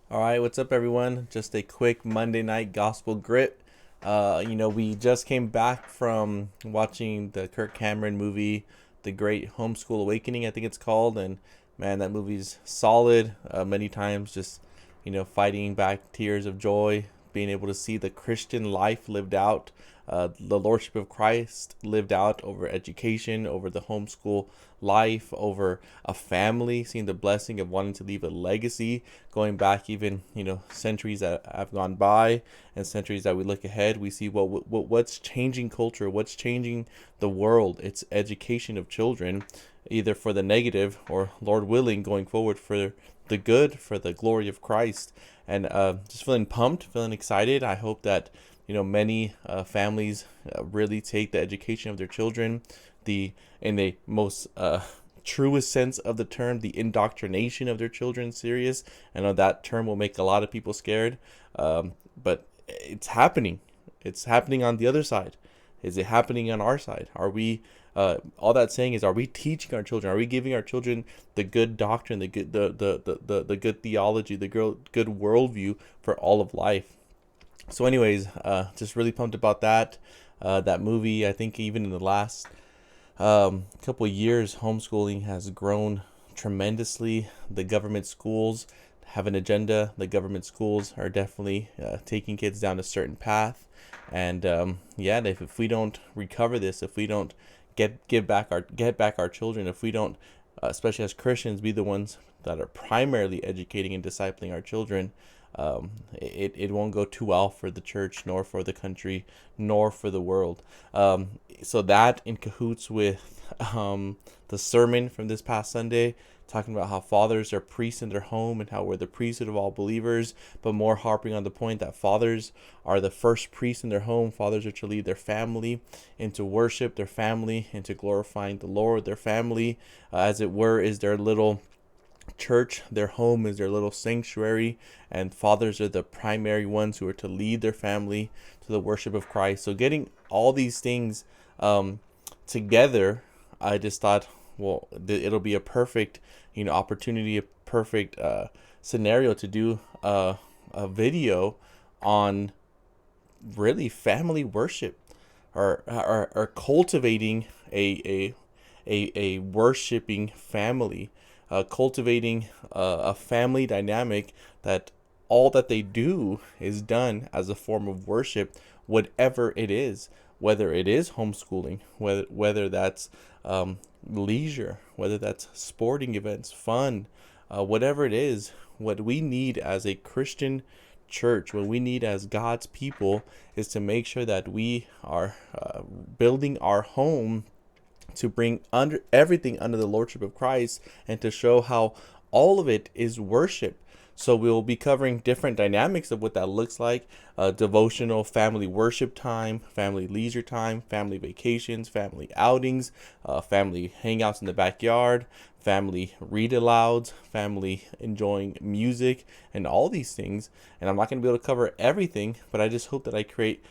All right, what's up, everyone? Just a quick Monday night gospel grit. We just came back from watching the Kirk Cameron movie, The Great Homeschool Awakening, I think it's called. And man, that movie's solid. Many times, just, fighting back tears of joy, being able to see the Christian life lived out, the Lordship of Christ lived out over education, over the homeschool life, over a family, seeing the blessing of wanting to leave a legacy, going back even centuries that have gone by and centuries that we look ahead. We see what's changing culture, what's changing the world. It's education of children, either for the negative or, Lord willing, going forward for the good, for the glory of Christ. And just feeling pumped, feeling excited. I hope that many families really take the education of their children, the in the most truest sense of the term, the indoctrination of their children, serious. I know that term will make a lot of people scared, but it's happening. It's happening on the other side. Is it happening on our side? Are we? All that saying is, are we teaching our children? Are we giving our children the good doctrine, the good the good theology, the good worldview for all of life? So, anyways, just really pumped about that. That movie. I think even in the last couple of years, homeschooling has grown tremendously. The government schools have an agenda. The government schools are definitely taking kids down a certain path. And yeah, if we don't recover this, if we don't get back our children, if we don't, especially as Christians, be the ones that are primarily educating and discipling our children, it won't go too well for the church, nor for the country, nor for the world. So that in cahoots with the sermon from this past Sunday, talking about how fathers are priests in their home and how we're the priesthood of all believers, but more harping on the point that fathers are the first priests in their home. Fathers are to lead their family into worship, their family into glorifying the Lord. Their family, as it were, is their little church. Their home is their little sanctuary, and fathers are the primary ones who are to lead their family to the worship of Christ. So getting all these things together, I just thought, well, it'll be a perfect opportunity, a perfect scenario to do a video on really family worship, or cultivating a worshiping family, cultivating a family dynamic that all that they do is done as a form of worship, whatever it is, whether it is homeschooling, whether that's leisure, whether that's sporting events, fun, whatever it is. What we need as a Christian church, what we need as God's people, is to make sure that we are building our home to bring under everything under the lordship of Christ, and to show how all of it is worship. So we'll be covering different dynamics of what that looks like: devotional family worship time, family leisure time, family vacations, family outings, family hangouts in the backyard, family read alouds, family enjoying music, and all these things. And I'm not going to be able to cover everything, but I just hope that I create,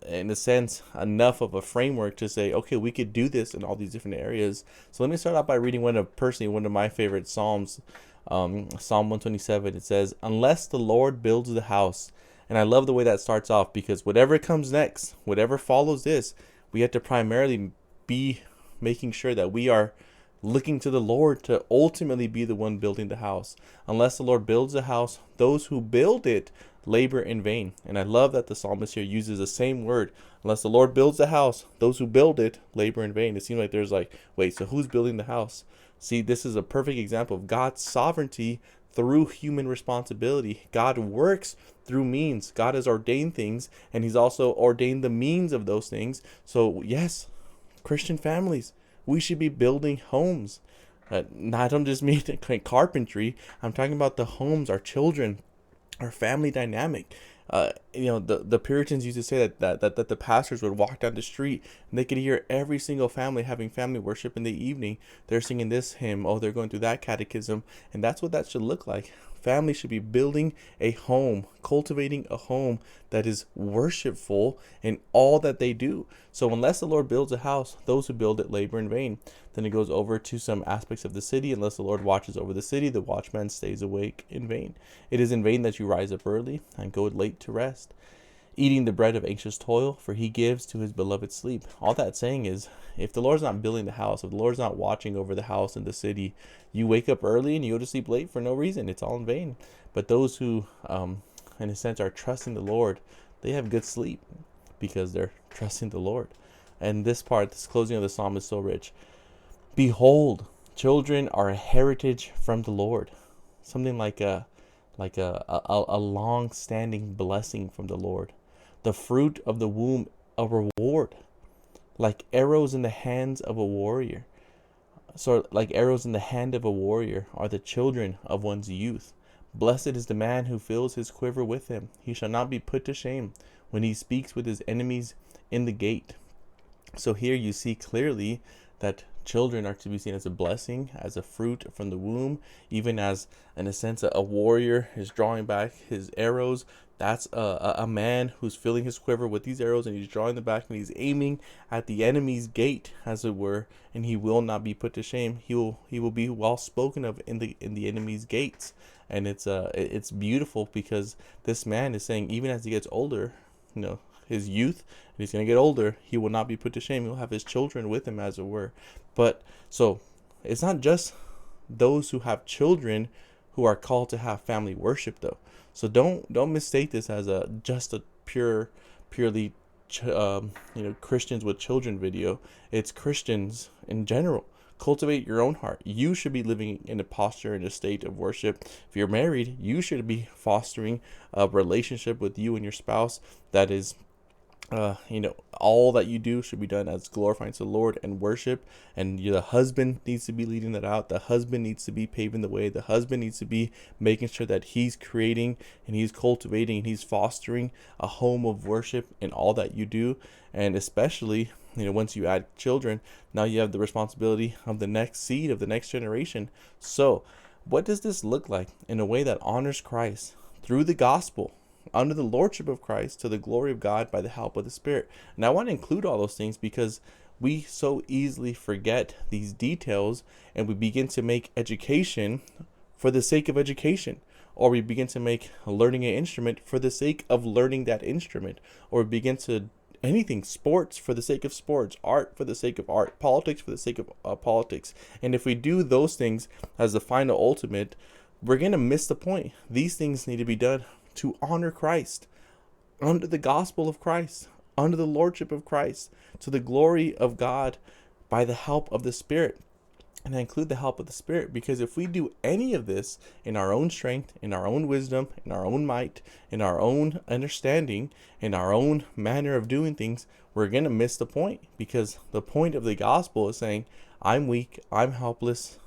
in a sense, enough of a framework to say, okay, we could do this in all these different areas. So let me start out by reading one of my favorite Psalms, Psalm 127. It says, "Unless the Lord builds the house." And I love the way that starts off, because whatever comes next, whatever follows this, we have to primarily be making sure that we are looking to the Lord to ultimately be the one building the house. Unless the Lord builds the house, those who build it labor in vain. And I love that the psalmist here uses the same word. Unless the Lord builds the house, those who build it labor in vain. It seems like there's like, wait, so who's building the house? See, this is a perfect example of God's sovereignty through human responsibility. God works through means. God has ordained things, and he's also ordained the means of those things. So yes, Christian families, we should be building homes. I don't just mean carpentry. I'm talking about the homes, our children, our family dynamic. The Puritans used to say that the pastors would walk down the street and they could hear every single family having family worship in the evening. They're singing this hymn. Oh, they're going through that catechism. And that's what that should look like. family should be building a home, cultivating a home that is worshipful in all that they do. So unless the Lord builds a house, those who build it labor in vain. Then it goes over to some aspects of the city. Unless the Lord watches over the city, the watchman stays awake in vain. It is in vain that you rise up early and go late to rest, eating the bread of anxious toil, for he gives to his beloved sleep. All that saying is, if the Lord's not building the house, if the Lord's not watching over the house and the city, you wake up early and you go to sleep late for no reason. It's all in vain. But those who, in a sense, are trusting the Lord, they have good sleep because they're trusting the Lord. And this part, this closing of the psalm is so rich. Behold, children are a heritage from the Lord. Something like a long-standing blessing from the Lord. The fruit of the womb, a reward, like arrows in the hands of a warrior. So like arrows in the hand of a warrior are the children of one's youth. Blessed is the man who fills his quiver with them. He shall not be put to shame when he speaks with his enemies in the gate. So here you see clearly that children are to be seen as a blessing, as a fruit from the womb, even as, in a sense, a warrior is drawing back his arrows. That's a man who's filling his quiver with these arrows, and he's drawing them back, and he's aiming at the enemy's gate, as it were, and he will not be put to shame. He will be well spoken of in the enemy's gates. And it's beautiful because this man is saying, even as he gets older, his youth, and he's going to get older, he will not be put to shame. He'll have his children with him, as it were. But so it's not just those who have children who are called to have family worship, though. So don't mistake this as just a purely Christians with children video. It's Christians in general. Cultivate your own heart. You should be living in a posture, in a state of worship. If you're married, you should be fostering a relationship with you and your spouse that is all that you do should be done as glorifying to the Lord and worship. And the husband needs to be leading that out. The husband needs to be paving the way. The husband needs to be making sure that he's creating and he's cultivating and he's fostering a home of worship in all that you do. And especially, once you add children, now you have the responsibility of the next seed, of the next generation. So what does this look like in a way that honors Christ through the gospel, under the lordship of Christ, to the glory of God by the help of the Spirit? And I want to include all those things because we so easily forget these details, and we begin to make education for the sake of education, or we begin to make learning an instrument for the sake of learning that instrument, or we begin to anything, sports for the sake of sports, art for the sake of art, politics for the sake of politics. And if we do those things as the final ultimate, we're going to miss the point. These things need to be done to honor Christ, under the gospel of Christ, under the lordship of Christ, to the glory of God by the help of the Spirit. And I include the help of the Spirit because if we do any of this in our own strength, in our own wisdom, in our own might, in our own understanding, in our own manner of doing things, we're going to miss the point, because the point of the gospel is saying, I'm weak, I'm helpless,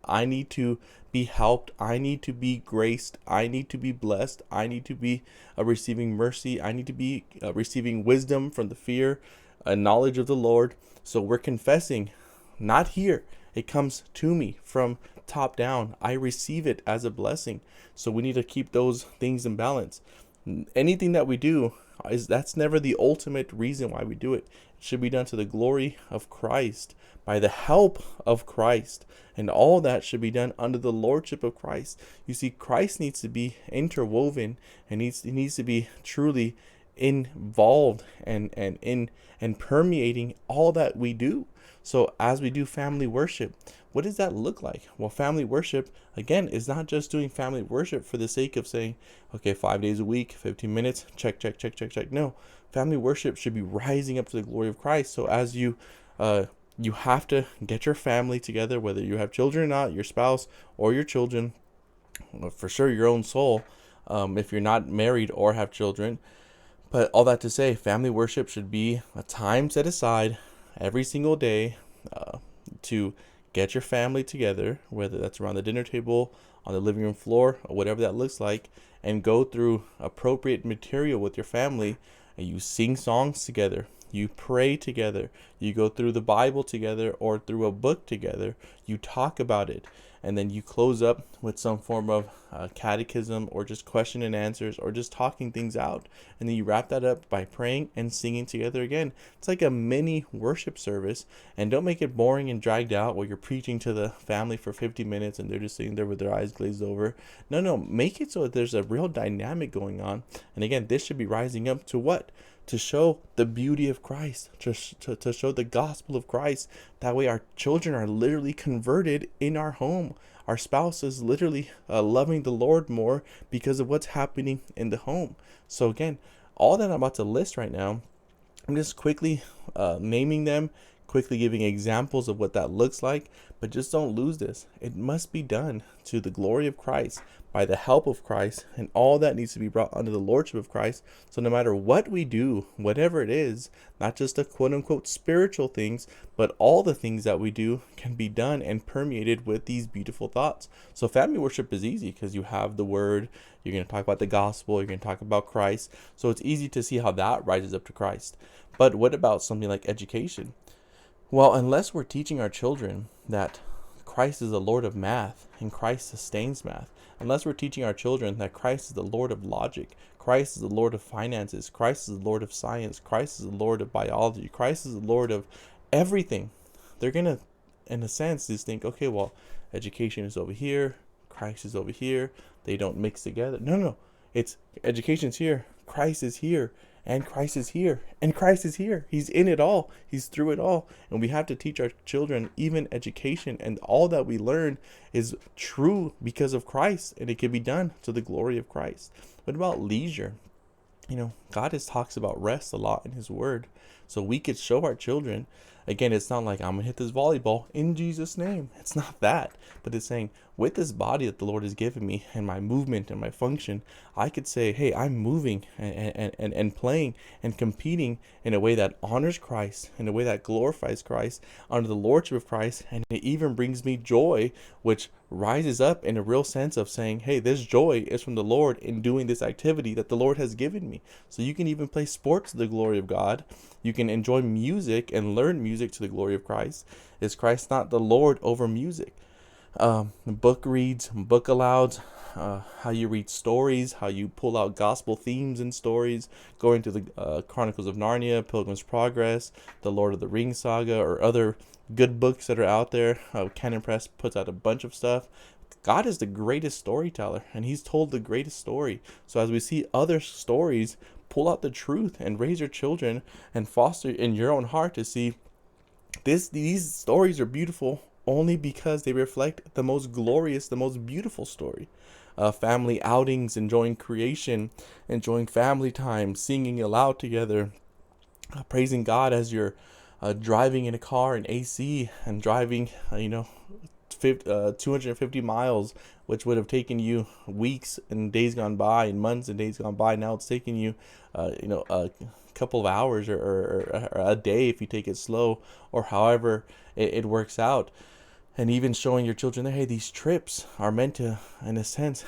I need to be helped, I need to be graced, I need to be blessed, I need to be receiving mercy, I need to be receiving wisdom from the fear and knowledge of the Lord. So we're confessing, not here, it comes to me from top down. I receive it as a blessing. So we need to keep those things in balance. Anything that we do, that's never the ultimate reason why we do it. It should be done to the glory of Christ, by the help of Christ, and all that should be done under the lordship of Christ. You see, Christ needs to be interwoven, and he needs to be truly involved and permeating all that we do. So as we do family worship, what does that look like? Well, family worship, again, is not just doing family worship for the sake of saying, okay, 5 days a week, 15 minutes, check. No, family worship should be rising up to the glory of Christ. So as you have to get your family together, whether you have children or not, your spouse or your children, for sure your own soul, if you're not married or have children. But all that to say, family worship should be a time set aside every single day to get your family together, whether that's around the dinner table, on the living room floor, or whatever that looks like, and go through appropriate material with your family, and you sing songs together, you pray together, you go through the Bible together or through a book together, you talk about it, and then you close up with some form of catechism, or just question and answers, or just talking things out, and then you wrap that up by praying and singing together again. It's like a mini worship service. And don't make it boring and dragged out where you're preaching to the family for 50 minutes and they're just sitting there with their eyes glazed over. No, make it so that there's a real dynamic going on. And again, this should be rising up to what? To show the beauty of Christ, to show the gospel of Christ. That way our children are literally converted in our home. Our spouse is literally loving the Lord more because of what's happening in the home. So again, all that I'm about to list right now, I'm just quickly naming them, quickly giving examples of what that looks like, but just don't lose this. It must be done to the glory of Christ, by the help of Christ, and all that needs to be brought under the lordship of Christ. So no matter what we do, whatever it is, not just the quote unquote spiritual things, but all the things that we do can be done and permeated with these beautiful thoughts. So family worship is easy because you have the word, you're going to talk about the gospel, you're going to talk about Christ. So it's easy to see how that rises up to Christ. But what about something like education? Well, unless we're teaching our children that Christ is the Lord of math and Christ sustains math, unless we're teaching our children that Christ is the Lord of logic, Christ is the Lord of finances, Christ is the Lord of science, Christ is the Lord of biology, Christ is the Lord of everything, they're going to, in a sense, just think, okay, well, education is over here, Christ is over here, they don't mix together. No. It's education's here, Christ is here, and Christ is here, and Christ is here. He's in it all. He's through it all. And we have to teach our children even education, and all that we learn is true because of Christ, and it can be done to the glory of Christ. What about leisure? God talks about rest a lot in his word. So we could show our children, again, it's not like I'm going to hit this volleyball in Jesus' name. It's not that. But it's saying, with this body that the Lord has given me and my movement and my function, I could say, hey, I'm moving and playing and competing in a way that honors Christ, in a way that glorifies Christ, under the lordship of Christ. And it even brings me joy, which rises up in a real sense of saying, hey, this joy is from the Lord in doing this activity that the Lord has given me. So you can even play sports to the glory of God. You can enjoy music and learn music to the glory of Christ. Is Christ not the Lord over music? Book reads, book alouds, how you read stories, how you pull out gospel themes and stories, going to the Chronicles of Narnia, Pilgrim's Progress, the Lord of the Rings saga, or other good books that are out there. Canon Press puts out a bunch of stuff. God is the greatest storyteller, and he's told the greatest story. So as we see other stories, pull out the truth and raise your children and foster in your own heart to see these stories are beautiful only because they reflect the most glorious, the most beautiful story. Family outings, enjoying creation, enjoying family time, singing aloud together, praising God as you're driving in a car in AC and driving, 250 miles, which would have taken you weeks and days gone by and months and days gone by. Now it's taking you, a couple of hours or a day if you take it slow, or however it works out. And even showing your children that, hey, these trips are meant to, in a sense,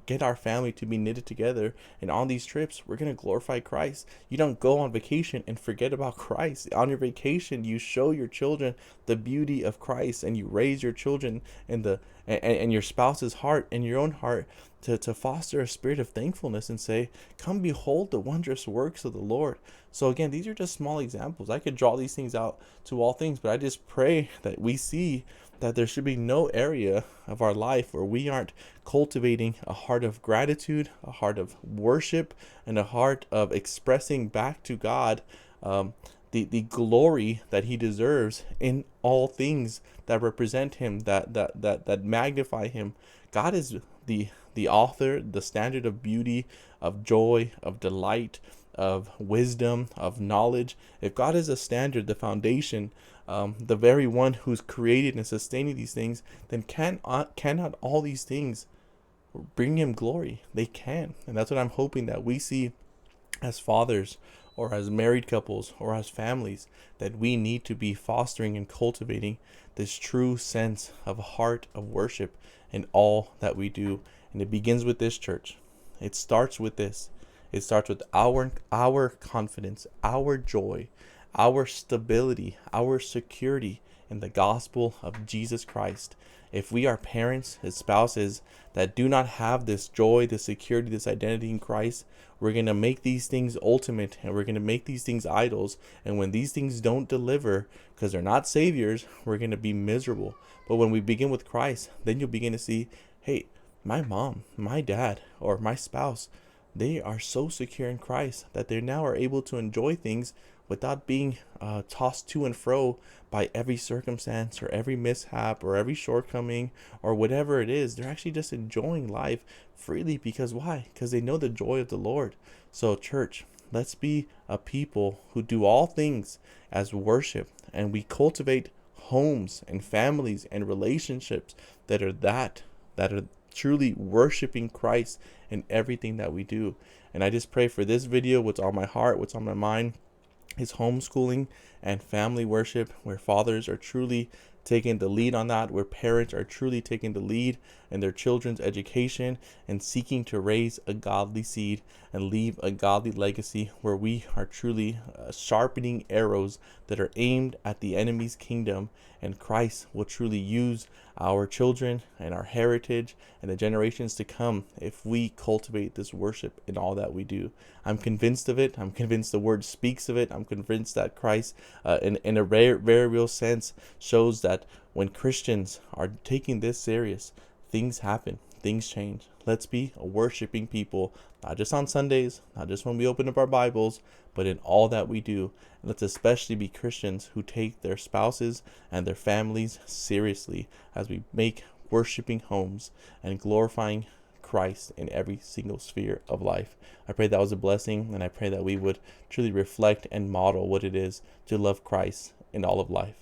get our family to be knitted together. And on these trips, we're going to glorify Christ. You don't go on vacation and forget about Christ. On your vacation, you show your children the beauty of Christ, and you raise your children in and your spouse's heart and your own heart to foster a spirit of thankfulness and say, come behold the wondrous works of the Lord. So again, these are just small examples. I could draw these things out to all things, but I just pray that we see that there should be no area of our life where we aren't cultivating a heart of gratitude, a heart of worship, and a heart of expressing back to God the glory that he deserves in all things that represent him, that magnify him. God is the author, the standard of beauty, of joy, of delight, of wisdom, of knowledge. If God is a standard, the foundation, the very one who's created and sustaining these things, then cannot all these things bring him glory? They can. And that's what I'm hoping that we see as fathers, or as married couples, or as families, that we need to be fostering and cultivating this true sense of a heart of worship in all that we do. And it begins with this, church. It starts with this. It starts with our confidence, our joy, our stability, our security in the gospel of Jesus Christ. If we are parents and spouses that do not have this joy, this security, this identity in Christ, we're going to make these things ultimate, and we're going to make these things idols. And when these things don't deliver, because they're not saviors, we're going to be miserable. But when we begin with Christ, then you'll begin to see, hey, my mom, my dad, or my spouse, they are so secure in Christ that they now are able to enjoy things without being tossed to and fro by every circumstance or every mishap or every shortcoming or whatever it is. They're actually just enjoying life freely. Because why? Because they know the joy of the Lord. So church, let's be a people who do all things as worship, and we cultivate homes and families and relationships that are truly worshiping Christ in everything that we do. And I just pray for this video, what's on my heart, what's on my mind, is homeschooling and family worship, where fathers are truly taking the lead on that, where parents are truly taking the lead in their children's education and seeking to raise a godly seed and leave a godly legacy, where we are truly sharpening arrows that are aimed at the enemy's kingdom, and Christ will truly use our children and our heritage and the generations to come if we cultivate this worship in all that we do. I'm convinced of it. I'm convinced the word speaks of it. I'm convinced that Christ, in a very real sense, shows that when Christians are taking this serious, things happen, things change. Let's be a worshiping people, not just on Sundays, not just when we open up our Bibles, but in all that we do. And let's especially be Christians who take their spouses and their families seriously as we make worshiping homes and glorifying Christ in every single sphere of life. I pray that was a blessing, and I pray that we would truly reflect and model what it is to love Christ in all of life.